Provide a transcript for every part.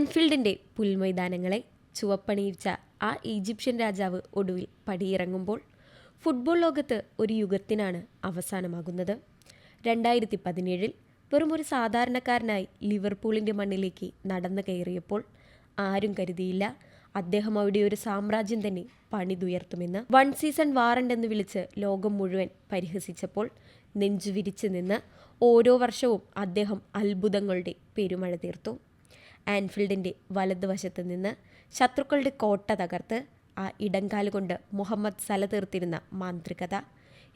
ആൻഫീൽഡിൻ്റെ പുൽമൈതാനങ്ങളെ ചുവപ്പണിയിച്ച ആ ഈജിപ്ഷ്യൻ രാജാവ് ഒടുവിൽ പടിയിറങ്ങുമ്പോൾ ഫുട്ബോൾ ലോകത്ത് ഒരു യുഗത്തിനാണ് അവസാനമാകുന്നത്. 2017 വെറും ഒരു സാധാരണക്കാരനായി ലിവർപൂളിൻ്റെ മണ്ണിലേക്ക് നടന്നു കയറിയപ്പോൾ ആരും കരുതിയില്ല അദ്ദേഹം അവിടെ ഒരു സാമ്രാജ്യം തന്നെ പണിതുയർത്തുമെന്ന്. 1 സീസൺ വാറണ്ട് എന്ന് വിളിച്ച് ലോകം മുഴുവൻ പരിഹസിച്ചപ്പോൾ നെഞ്ചുവിരിച്ച് നിന്ന് ഓരോ വർഷവും അദ്ദേഹം അത്ഭുതങ്ങളുടെ പെരുമഴ തീർത്തു. ആൻഫീൽഡിൻ്റെ വലതുവശത്ത് നിന്ന് ശത്രുക്കളുടെ കോട്ട തകർത്ത് ആ ഇടംകാലുകൊണ്ട് മുഹമ്മദ് സല തീർത്തിരുന്ന മാന്ത്രികത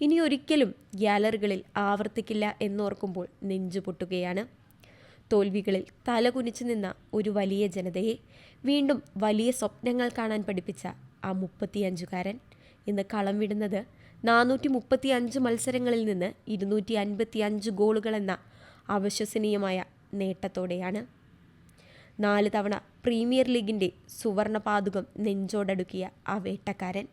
ഇനി ഒരിക്കലും ഗ്യാലറികളിൽ ആവർത്തിക്കില്ല എന്നോർക്കുമ്പോൾ നെഞ്ചു പൊട്ടുകയാണ്. തോൽവികളിൽ തലകുനിച്ചു നിന്ന ഒരു വലിയ ജനതയെ വീണ്ടും വലിയ സ്വപ്നങ്ങൾ കാണാൻ പഠിപ്പിച്ച ആ 35-കാരൻ ഇന്ന് കളം വിടുന്നത് 435 മത്സരങ്ങളിൽ നിന്ന് 255 ഗോളുകൾ എന്ന അവിശ്വസനീയമായ നേട്ടത്തോടെയാണ്. 4 തവണ പ്രീമിയർ ലീഗിൻ്റെ സുവർണ പാതുകം നെഞ്ചോടടുക്കിയ ആ വേട്ടക്കാരൻ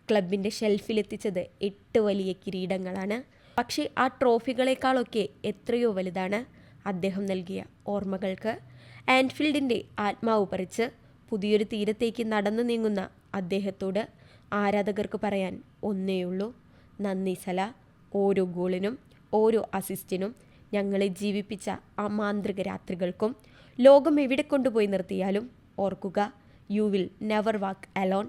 ക്ലബിൻ്റെ ഷെൽഫിലെത്തിച്ചത് 8 വലിയ കിരീടങ്ങളാണ്. പക്ഷേ ആ ട്രോഫികളെക്കാളൊക്കെ എത്രയോ വലുതാണ് അദ്ദേഹം നൽകിയ ഓർമ്മകൾക്ക്. ആൻഫീൽഡിൻ്റെ ആത്മാവ് പറിച്ച് പുതിയൊരു തീരത്തേക്ക് നടന്നു നീങ്ങുന്ന അദ്ദേഹത്തോട് ആരാധകർക്ക് പറയാൻ ഒന്നേയുള്ളൂ: നന്ദി സല. ഓരോ ഗോളിനും ഓരോ അസിസ്റ്റിനും ഞങ്ങളെ ജീവിപ്പിച്ച ആ മാന്ത്രിക രാത്രികൾക്കും. ലോകം എവിടെ കൊണ്ടുപോയി നിർത്തിയാലും ഓർക്കുക, you will never walk alone.